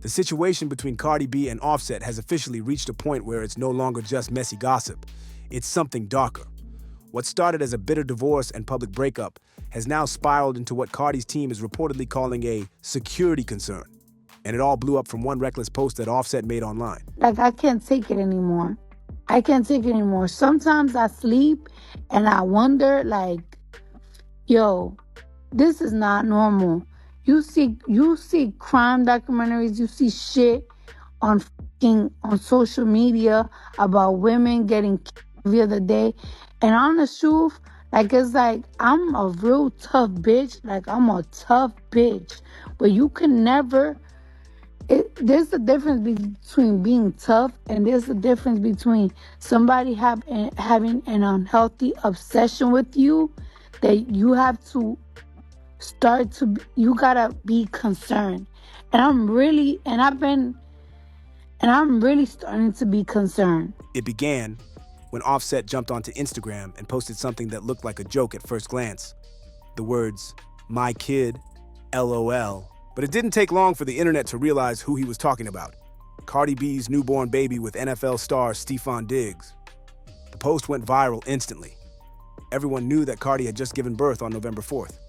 The situation between Cardi B and Offset has officially reached a point where it's no longer just messy gossip. It's something darker. What started as a bitter divorce and public breakup has now spiraled into what Cardi's team is reportedly calling a security concern. And it all blew up from one reckless post that Offset made online. Like, I can't take it anymore. I can't take it anymore. Sometimes I sleep and I wonder, like, yo, this is not normal. You see crime documentaries, you see shit on social media about women getting killed the other day. And on the truth, like, it's like, I'm a real tough bitch. Like, I'm a tough bitch. But you can never... there's a difference between being tough, and there's a difference between somebody having an unhealthy obsession with you that you have to you gotta be concerned. And I'm really starting to be concerned. It began when Offset jumped onto Instagram and posted something that looked like a joke at first glance. The words, "My kid, LOL." But it didn't take long for the internet to realize who he was talking about. Cardi B's newborn baby with NFL star Stefon Diggs. The post went viral instantly. Everyone knew that Cardi had just given birth on November 4th.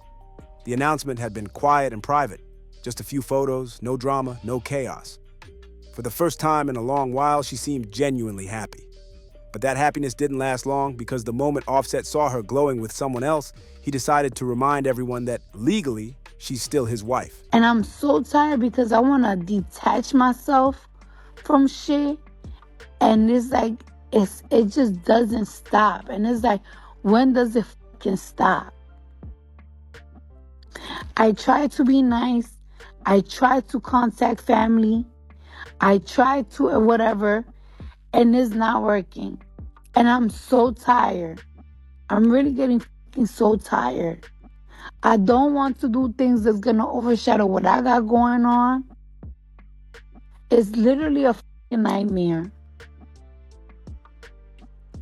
The announcement had been quiet and private. Just a few photos, no drama, no chaos. For the first time in a long while, she seemed genuinely happy. But that happiness didn't last long, because the moment Offset saw her glowing with someone else, he decided to remind everyone that legally, she's still his wife. And I'm so tired because I want to detach myself from shit. And it's like, it just doesn't stop. And it's like, when does it fucking stop? I try to be nice. I try to contact family. I try to whatever. And it's not working. And I'm so tired. I'm really getting fucking so tired. I don't want to do things that's going to overshadow what I got going on. It's literally a fucking nightmare.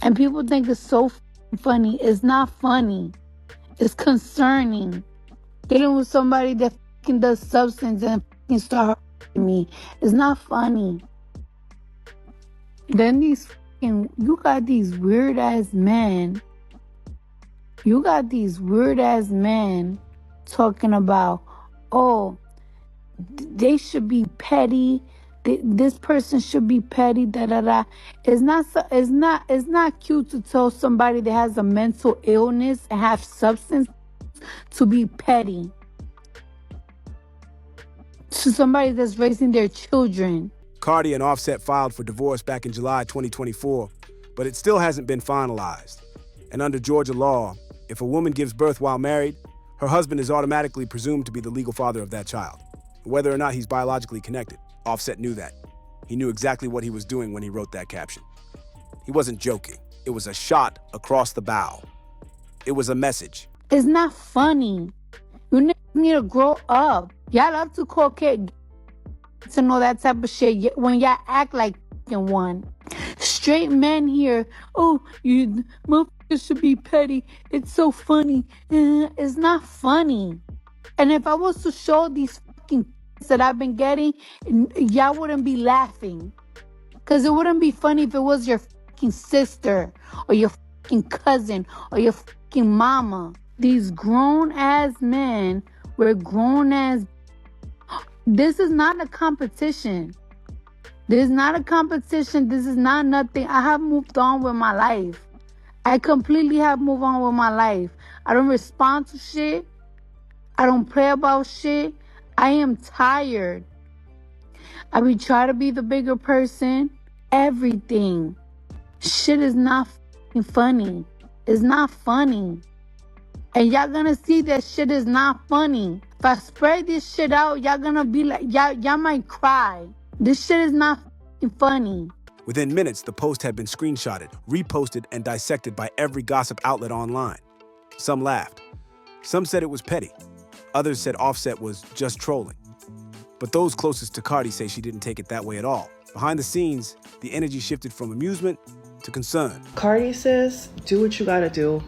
And people think it's so funny. It's not funny. It's concerning. Dealing with somebody that fucking does substance and fucking start hurting me. It's not funny. Then you got these weird ass men. You got these weird ass men talking about, oh, they should be petty. This person should be petty. Da da da. It's not cute to tell somebody that has a mental illness and have substance to be petty to somebody that's raising their children. Cardi and Offset filed for divorce back in July 2024, but it still hasn't been finalized. And under Georgia law, if a woman gives birth while married, her husband is automatically presumed to be the legal father of that child, whether or not he's biologically connected. Offset knew that. He knew exactly what he was doing when he wrote that caption. He wasn't joking. It was a shot across the bow. It was a message. It's not funny. You need to grow up. Y'all love to call kids to know that type of shit when y'all act like one. Straight men here, oh, you motherfuckers should be petty. It's so funny. It's not funny. And if I was to show these fucking that I've been getting, y'all wouldn't be laughing. Because it wouldn't be funny if it was your fucking sister or your fucking cousin or your fucking mama. These grown-ass men were grown-ass. This is not a competition. This is not a competition. This is not nothing. I have moved on with my life. I completely have moved on with my life. I don't respond to shit. I don't pray about shit. I am tired. I be trying to be the bigger person. Everything. Shit is not fucking funny. It's not funny. And y'all gonna see that shit is not funny. If I spread this shit out, y'all gonna be like, y'all might cry. This shit is not fucking funny. Within minutes, the post had been screenshotted, reposted, and dissected by every gossip outlet online. Some laughed. Some said it was petty. Others said Offset was just trolling. But those closest to Cardi say she didn't take it that way at all. Behind the scenes, the energy shifted from amusement to concern. Cardi says, do what you gotta do.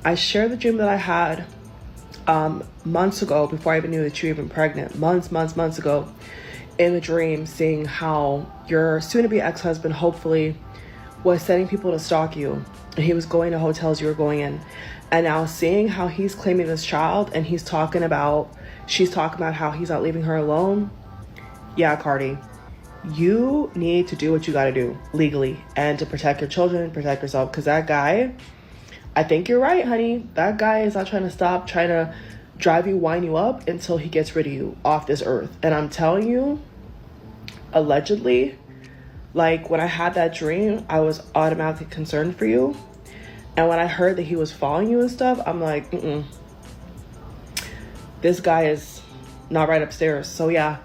I shared the dream that I had months ago, before I even knew that you were even pregnant. Months ago. in the dream seeing how your soon-to-be ex-husband hopefully was sending people to stalk you, and he was going to hotels you were going in, and now seeing how he's claiming this child, and she's talking about how he's not leaving her alone. Yeah, Cardi, you need to do what you got to do legally and to protect your children, protect yourself, because that guy, I think you're right, honey, that guy is not trying to drive you, wind you up until he gets rid of you off this earth. And I'm telling you, allegedly, like when I had that dream, I was automatically concerned for you. And when I heard that he was following you and stuff, I'm like, this guy is not right upstairs. So yeah,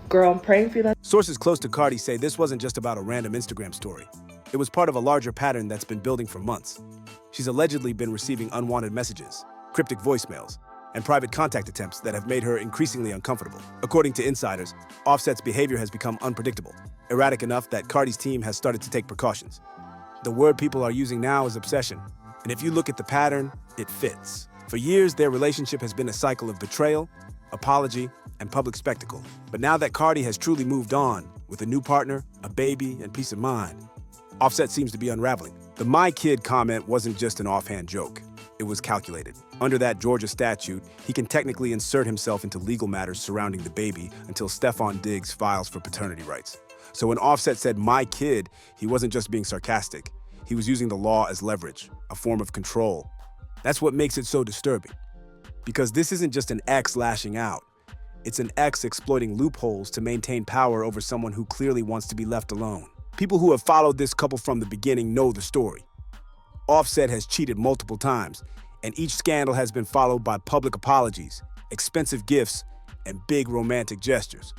girl, I'm praying for you. That Sources close to Cardi say this wasn't just about a random Instagram story. It was part of a larger pattern that's been building for months. She's allegedly been receiving unwanted messages, cryptic voicemails, and private contact attempts that have made her increasingly uncomfortable. According to insiders, Offset's behavior has become unpredictable, erratic enough that Cardi's team has started to take precautions. The word people are using now is obsession, and if you look at the pattern, it fits. For years, their relationship has been a cycle of betrayal, apology, and public spectacle. But now that Cardi has truly moved on, with a new partner, a baby, and peace of mind, Offset seems to be unraveling. The "my kid" comment wasn't just an offhand joke. It was calculated. Under that Georgia statute, he can technically insert himself into legal matters surrounding the baby until Stefon Diggs files for paternity rights. So when Offset said "my kid," he wasn't just being sarcastic. He was using the law as leverage, a form of control. That's what makes it so disturbing. Because this isn't just an ex lashing out. It's an ex exploiting loopholes to maintain power over someone who clearly wants to be left alone. People who have followed this couple from the beginning know the story. Offset has cheated multiple times, and each scandal has been followed by public apologies, expensive gifts, and big romantic gestures.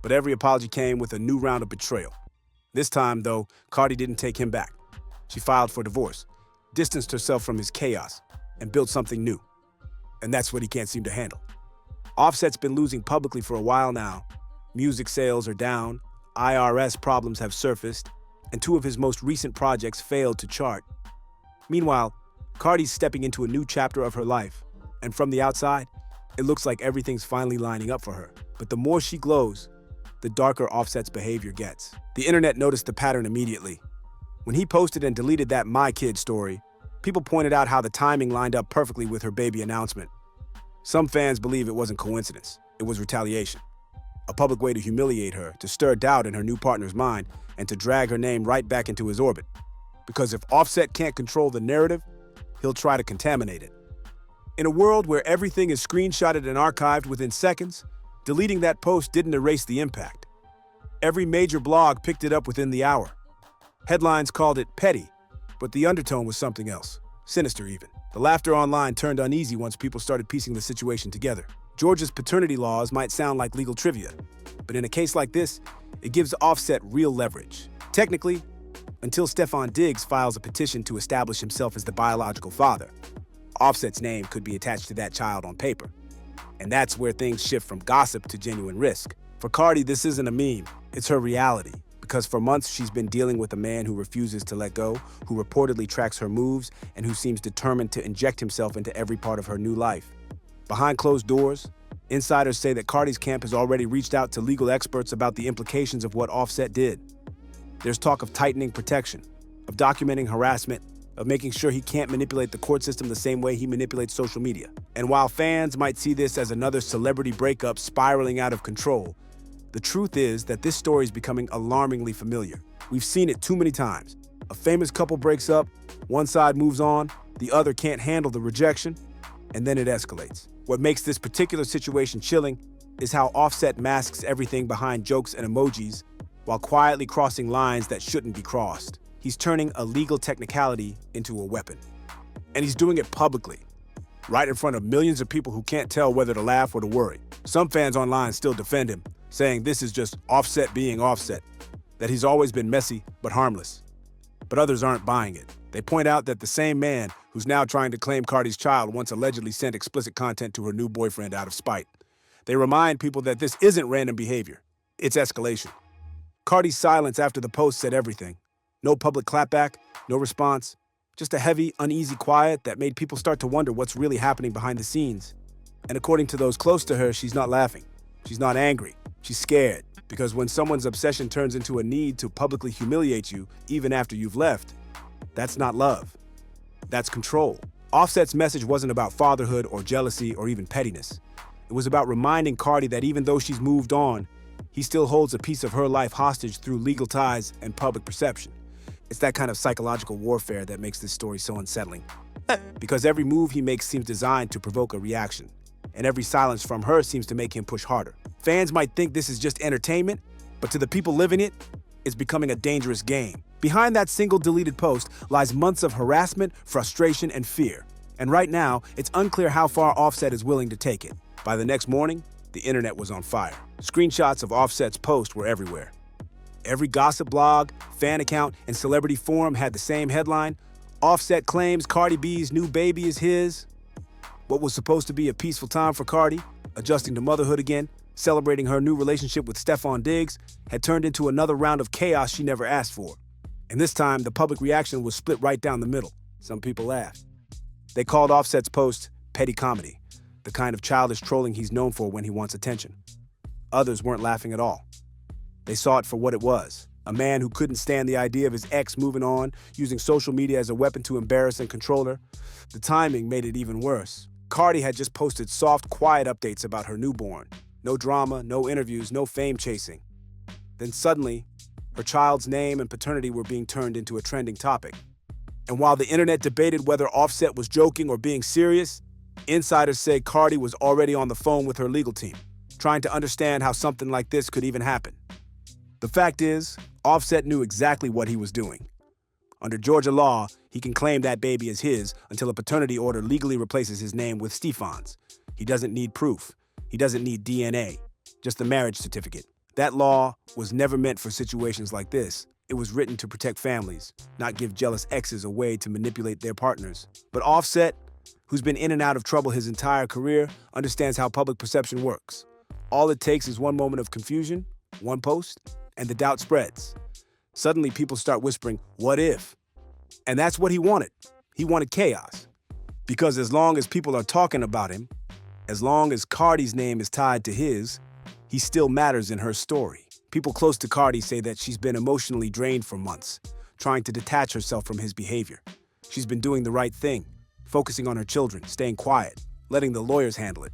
But every apology came with a new round of betrayal. This time, though, Cardi didn't take him back. She filed for divorce, distanced herself from his chaos, and built something new. And that's what he can't seem to handle. Offset's been losing publicly for a while now. Music sales are down, IRS problems have surfaced, and two of his most recent projects failed to chart. Meanwhile, Cardi's stepping into a new chapter of her life, and from the outside, it looks like everything's finally lining up for her. But the more she glows, the darker Offset's behavior gets. The internet noticed the pattern immediately. When he posted and deleted that "my kid" story, people pointed out how the timing lined up perfectly with her baby announcement. Some fans believe it wasn't coincidence, it was retaliation. A public way to humiliate her, to stir doubt in her new partner's mind, and to drag her name right back into his orbit. Because if Offset can't control the narrative, he'll try to contaminate it. In a world where everything is screenshotted and archived within seconds, deleting that post didn't erase the impact. Every major blog picked it up within the hour. Headlines called it petty, but the undertone was something else, sinister even. The laughter online turned uneasy once people started piecing the situation together. Georgia's paternity laws might sound like legal trivia, but in a case like this, it gives Offset real leverage. Technically, until Stefon Diggs files a petition to establish himself as the biological father, Offset's name could be attached to that child on paper. And that's where things shift from gossip to genuine risk. For Cardi, this isn't a meme, it's her reality. Because for months, she's been dealing with a man who refuses to let go, who reportedly tracks her moves, and who seems determined to inject himself into every part of her new life. Behind closed doors, insiders say that Cardi's camp has already reached out to legal experts about the implications of what Offset did. There's talk of tightening protection, of documenting harassment, of making sure he can't manipulate the court system the same way he manipulates social media. And while fans might see this as another celebrity breakup spiraling out of control, the truth is that this story is becoming alarmingly familiar. We've seen it too many times. A famous couple breaks up, one side moves on, the other can't handle the rejection, and then it escalates. What makes this particular situation chilling is how Offset masks everything behind jokes and emojis while quietly crossing lines that shouldn't be crossed. He's turning a legal technicality into a weapon. And he's doing it publicly, right in front of millions of people who can't tell whether to laugh or to worry. Some fans online still defend him, saying this is just Offset being Offset, that he's always been messy but harmless. But others aren't buying it. They point out that the same man who's now trying to claim Cardi's child once allegedly sent explicit content to her new boyfriend out of spite. They remind people that this isn't random behavior, it's escalation. Cardi's silence after the post said everything. No public clapback, no response, just a heavy, uneasy quiet that made people start to wonder what's really happening behind the scenes. And according to those close to her, she's not laughing. She's not angry. She's scared, because when someone's obsession turns into a need to publicly humiliate you, even after you've left, that's not love. That's control. Offset's message wasn't about fatherhood or jealousy or even pettiness. It was about reminding Cardi that even though she's moved on, he still holds a piece of her life hostage through legal ties and public perception. It's that kind of psychological warfare that makes this story so unsettling. Because every move he makes seems designed to provoke a reaction, and every silence from her seems to make him push harder. Fans might think this is just entertainment, but to the people living it, it's becoming a dangerous game. Behind that single deleted post lies months of harassment, frustration, and fear. And right now, it's unclear how far Offset is willing to take it. By the next morning, the internet was on fire. Screenshots of Offset's post were everywhere. Every gossip blog, fan account, and celebrity forum had the same headline: Offset claims Cardi B's new baby is his. What was supposed to be a peaceful time for Cardi, adjusting to motherhood again, celebrating her new relationship with Stefon Diggs, had turned into another round of chaos she never asked for. And this time, the public reaction was split right down the middle. Some people laughed. They called Offset's post petty comedy, the kind of childish trolling he's known for when he wants attention. Others weren't laughing at all. They saw it for what it was: a man who couldn't stand the idea of his ex moving on, using social media as a weapon to embarrass and control her. The timing made it even worse. Cardi had just posted soft, quiet updates about her newborn. No drama, no interviews, no fame chasing. Then suddenly, her child's name and paternity were being turned into a trending topic. And while the internet debated whether Offset was joking or being serious, insiders say Cardi was already on the phone with her legal team, trying to understand how something like this could even happen. The fact is, Offset knew exactly what he was doing. Under Georgia law, he can claim that baby as his until a paternity order legally replaces his name with Stefon's. He doesn't need proof. He doesn't need DNA, just the marriage certificate. That law was never meant for situations like this. It was written to protect families, not give jealous exes a way to manipulate their partners. But Offset, who's been in and out of trouble his entire career, understands how public perception works. All it takes is one moment of confusion, one post, and the doubt spreads. Suddenly, people start whispering, "What if?" And that's what he wanted. He wanted chaos. Because as long as people are talking about him, as long as Cardi's name is tied to his, he still matters in her story. People close to Cardi say that she's been emotionally drained for months, trying to detach herself from his behavior. She's been doing the right thing, focusing on her children, staying quiet, letting the lawyers handle it.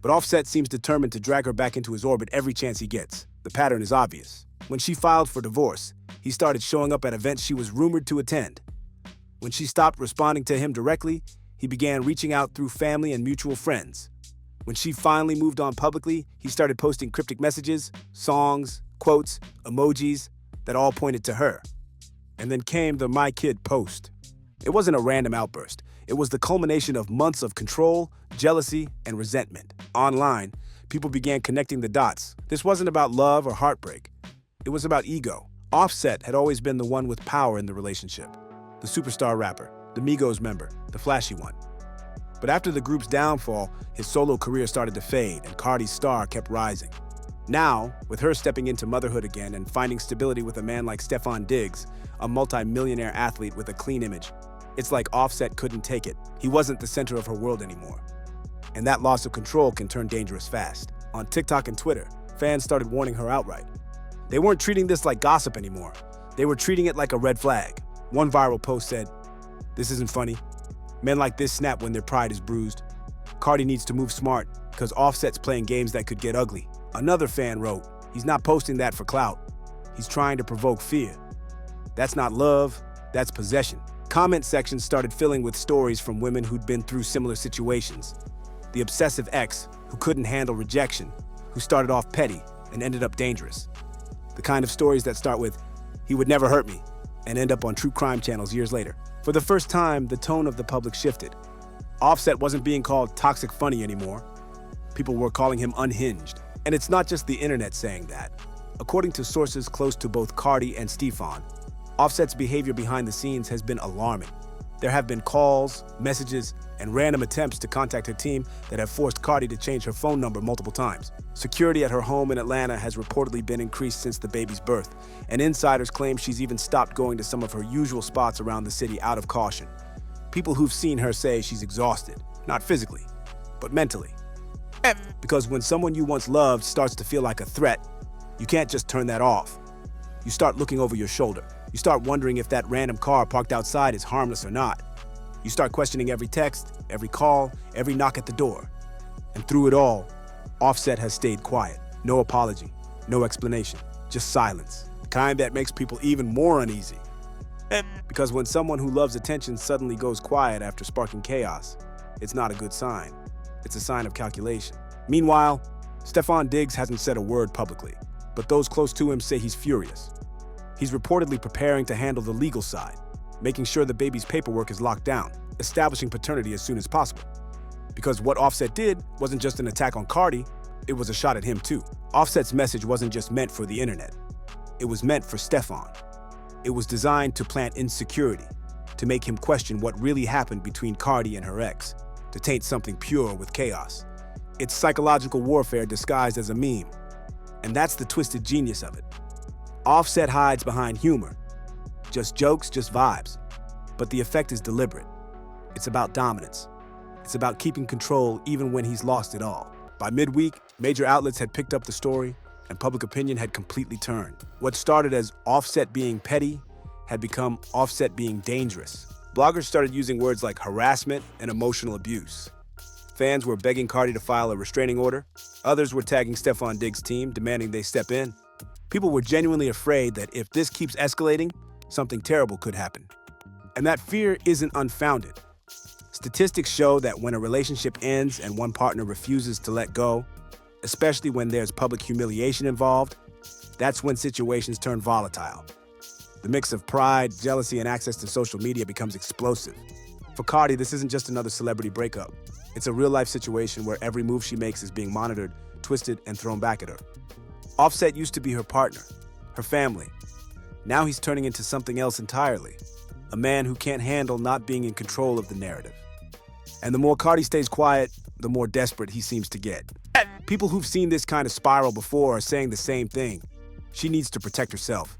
But Offset seems determined to drag her back into his orbit every chance he gets. The pattern is obvious. When she filed for divorce, he started showing up at events she was rumored to attend. When she stopped responding to him directly, he began reaching out through family and mutual friends. When she finally moved on publicly, he started posting cryptic messages, songs, quotes, emojis that all pointed to her. And then came the "My Kid" post. It wasn't a random outburst. It was the culmination of months of control, jealousy, and resentment. Online, people began connecting the dots. This wasn't about love or heartbreak. It was about ego. Offset had always been the one with power in the relationship. The superstar rapper, the Migos member, the flashy one. But after the group's downfall, his solo career started to fade and Cardi's star kept rising. Now, with her stepping into motherhood again and finding stability with a man like Stefon Diggs, a multi-millionaire athlete with a clean image, it's like Offset couldn't take it. He wasn't the center of her world anymore. And that loss of control can turn dangerous fast. On TikTok and Twitter, fans started warning her outright. They weren't treating this like gossip anymore. They were treating it like a red flag. One viral post said, "This isn't funny. Men like this snap when their pride is bruised. Cardi needs to move smart because Offset's playing games that could get ugly." Another fan wrote, "He's not posting that for clout. He's trying to provoke fear. That's not love, that's possession." Comment sections started filling with stories from women who'd been through similar situations. The obsessive ex who couldn't handle rejection, who started off petty and ended up dangerous. The kind of stories that start with, "He would never hurt me," and end up on true crime channels years later. For the first time, the tone of the public shifted. Offset wasn't being called toxic funny anymore. People were calling him unhinged. And it's not just the internet saying that. According to sources close to both Cardi and Stefon, Offset's behavior behind the scenes has been alarming. There have been calls, messages, and random attempts to contact her team that have forced Cardi to change her phone number multiple times. Security at her home in Atlanta has reportedly been increased since the baby's birth, and insiders claim she's even stopped going to some of her usual spots around the city out of caution. People who've seen her say she's exhausted, not physically, but mentally. Because when someone you once loved starts to feel like a threat, you can't just turn that off. You start looking over your shoulder. You start wondering if that random car parked outside is harmless or not. You start questioning every text, every call, every knock at the door. And through it all, Offset has stayed quiet. No apology, no explanation, just silence. The kind that makes people even more uneasy. Because when someone who loves attention suddenly goes quiet after sparking chaos, it's not a good sign. It's a sign of calculation. Meanwhile, Stefon Diggs hasn't said a word publicly, but those close to him say he's furious. He's reportedly preparing to handle the legal side, making sure the baby's paperwork is locked down, establishing paternity as soon as possible. Because what Offset did wasn't just an attack on Cardi, it was a shot at him too. Offset's message wasn't just meant for the internet. It was meant for Stefon. It was designed to plant insecurity, to make him question what really happened between Cardi and her ex, to taint something pure with chaos. It's psychological warfare disguised as a meme. And that's the twisted genius of it. Offset hides behind humor. Just jokes, just vibes. But the effect is deliberate. It's about dominance. It's about keeping control even when he's lost it all. By midweek, major outlets had picked up the story, and public opinion had completely turned. What started as Offset being petty had become Offset being dangerous. Bloggers started using words like harassment and emotional abuse. Fans were begging Cardi to file a restraining order. Others were tagging Stefon Diggs' team, demanding they step in. People were genuinely afraid that if this keeps escalating, something terrible could happen. And that fear isn't unfounded. Statistics show that when a relationship ends and one partner refuses to let go, especially when there's public humiliation involved, that's when situations turn volatile. The mix of pride, jealousy, and access to social media becomes explosive. For Cardi, this isn't just another celebrity breakup. It's a real-life situation where every move she makes is being monitored, twisted, and thrown back at her. Offset used to be her partner, her family. Now he's turning into something else entirely, a man who can't handle not being in control of the narrative. And the more Cardi stays quiet, the more desperate he seems to get. People who've seen this kind of spiral before are saying the same thing. She needs to protect herself.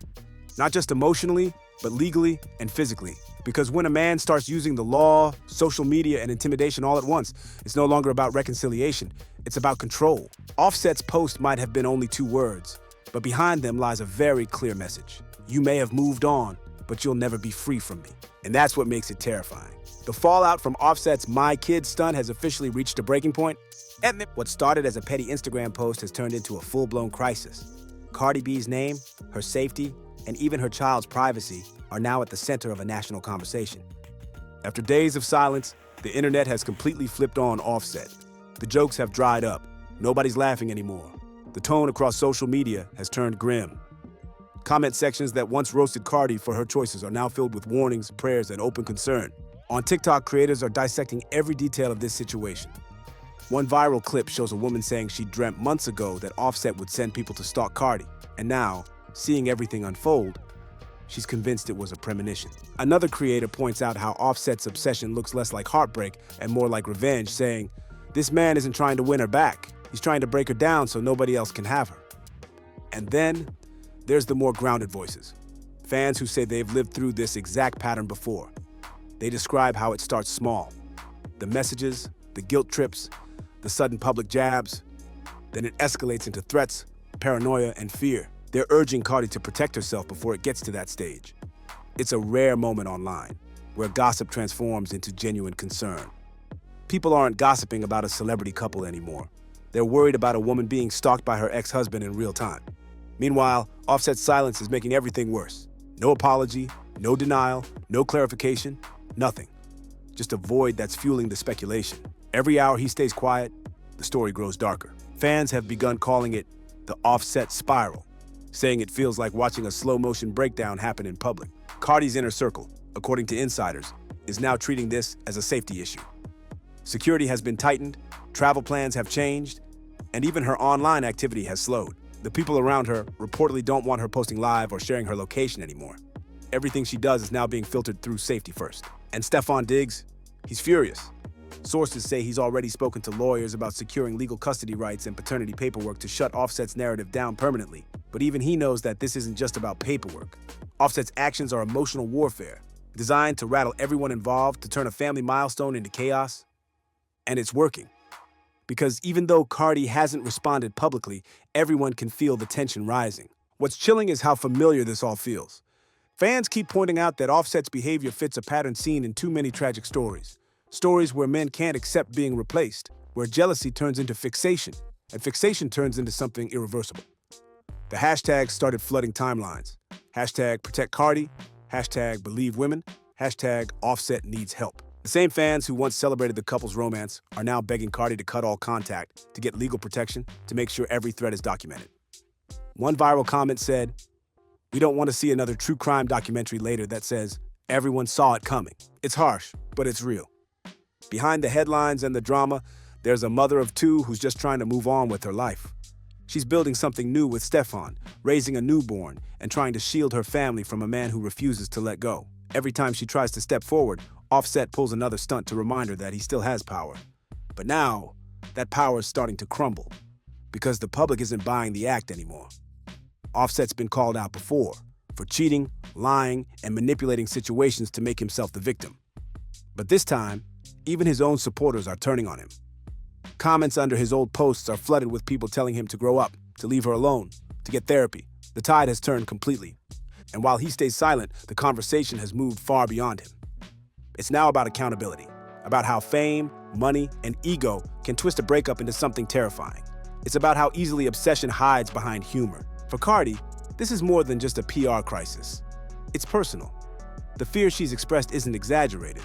Not just emotionally, but legally and physically. Because when a man starts using the law, social media, and intimidation all at once, it's no longer about reconciliation. It's about control. Offset's post might have been only 2 words, but behind them lies a very clear message. You may have moved on, but you'll never be free from me. And that's what makes it terrifying. The fallout from Offset's My Kid stunt has officially reached a breaking point. What started as a petty Instagram post has turned into a full-blown crisis. Cardi B's name, her safety, and even her child's privacy are now at the center of a national conversation. After days of silence, the internet has completely flipped on Offset. The jokes have dried up. Nobody's laughing anymore. The tone across social media has turned grim. Comment sections that once roasted Cardi for her choices are now filled with warnings, prayers, and open concern. On TikTok, creators are dissecting every detail of this situation. One viral clip shows a woman saying she dreamt months ago that Offset would send people to stalk Cardi, and now, seeing everything unfold, she's convinced it was a premonition. Another creator points out how Offset's obsession looks less like heartbreak and more like revenge, saying, "This man isn't trying to win her back. He's trying to break her down so nobody else can have her." And then, there's the more grounded voices. Fans who say they've lived through this exact pattern before. They describe how it starts small. The messages, the guilt trips, the sudden public jabs. Then it escalates into threats, paranoia, and fear. They're urging Cardi to protect herself before it gets to that stage. It's a rare moment online, where gossip transforms into genuine concern. People aren't gossiping about a celebrity couple anymore. They're worried about a woman being stalked by her ex-husband in real time. Meanwhile, Offset's silence is making everything worse. No apology, no denial, no clarification, nothing. Just a void that's fueling the speculation. Every hour he stays quiet, the story grows darker. Fans have begun calling it the Offset spiral, saying it feels like watching a slow-motion breakdown happen in public. Cardi's inner circle, according to insiders, is now treating this as a safety issue. Security has been tightened, travel plans have changed, and even her online activity has slowed. The people around her reportedly don't want her posting live or sharing her location anymore. Everything she does is now being filtered through safety first. And Stefon Diggs, he's furious. Sources say he's already spoken to lawyers about securing legal custody rights and paternity paperwork to shut Offset's narrative down permanently. But even he knows that this isn't just about paperwork. Offset's actions are emotional warfare, designed to rattle everyone involved, to turn a family milestone into chaos. And it's working. Because even though Cardi hasn't responded publicly, everyone can feel the tension rising. What's chilling is how familiar this all feels. Fans keep pointing out that Offset's behavior fits a pattern seen in too many tragic stories. Stories where men can't accept being replaced, where jealousy turns into fixation, and fixation turns into something irreversible. The hashtags started flooding timelines. Hashtag protect Cardi, hashtag believe women, hashtag Offset needs help. The same fans who once celebrated the couple's romance are now begging Cardi to cut all contact, to get legal protection, to make sure every threat is documented. One viral comment said, "We don't want to see another true crime documentary later that says, everyone saw it coming." It's harsh, but it's real. Behind the headlines and the drama, there's a mother of two who's just trying to move on with her life. She's building something new with Stefon, raising a newborn, and trying to shield her family from a man who refuses to let go. Every time she tries to step forward, Offset pulls another stunt to remind her that he still has power. But now, that power is starting to crumble, because the public isn't buying the act anymore. Offset's been called out before, for cheating, lying, and manipulating situations to make himself the victim. But this time, even his own supporters are turning on him. Comments under his old posts are flooded with people telling him to grow up, to leave her alone, to get therapy. The tide has turned completely. And while he stays silent, the conversation has moved far beyond him. It's now about accountability, about how fame, money, and ego can twist a breakup into something terrifying. It's about how easily obsession hides behind humor. For Cardi, this is more than just a PR crisis. It's personal. The fear she's expressed isn't exaggerated.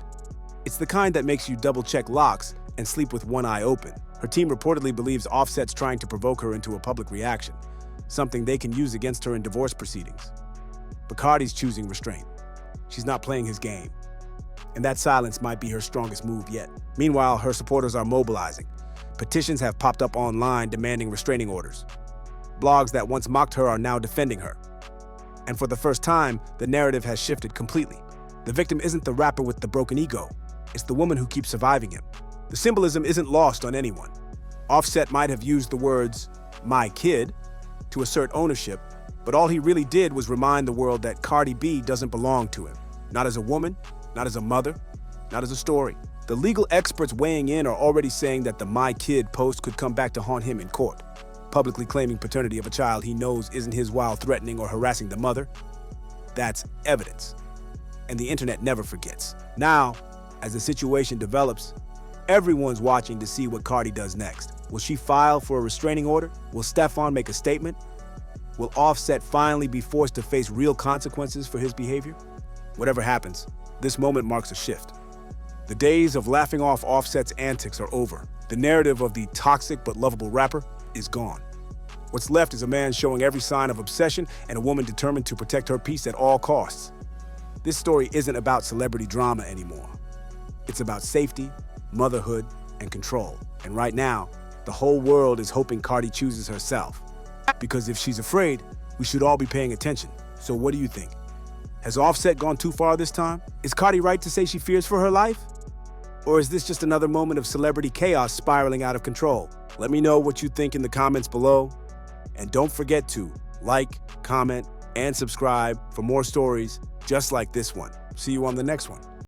It's the kind that makes you double-check locks and sleep with one eye open. Her team reportedly believes Offset's trying to provoke her into a public reaction, something they can use against her in divorce proceedings. But Cardi's choosing restraint. She's not playing his game. And that silence might be her strongest move yet. Meanwhile, her supporters are mobilizing. Petitions have popped up online demanding restraining orders. Blogs that once mocked her are now defending her. And for the first time, the narrative has shifted completely. The victim isn't the rapper with the broken ego. It's the woman who keeps surviving him. The symbolism isn't lost on anyone. Offset might have used the words, "my kid," to assert ownership, but all he really did was remind the world that Cardi B doesn't belong to him. Not as a woman, not as a mother, not as a story. The legal experts weighing in are already saying that the "my kid" post could come back to haunt him in court, publicly claiming paternity of a child he knows isn't his while threatening or harassing the mother. That's evidence. And the internet never forgets. Now, as the situation develops, everyone's watching to see what Cardi does next. Will she file for a restraining order? Will Stefon make a statement? Will Offset finally be forced to face real consequences for his behavior? Whatever happens, this moment marks a shift. The days of laughing off Offset's antics are over. The narrative of the toxic but lovable rapper is gone. What's left is a man showing every sign of obsession and a woman determined to protect her peace at all costs. This story isn't about celebrity drama anymore. It's about safety, motherhood, and control. And right now, the whole world is hoping Cardi chooses herself. Because if she's afraid, we should all be paying attention. So what do you think? Has Offset gone too far this time? Is Cardi right to say she fears for her life? Or is this just another moment of celebrity chaos spiraling out of control? Let me know what you think in the comments below. And don't forget to like, comment, and subscribe for more stories just like this one. See you on the next one.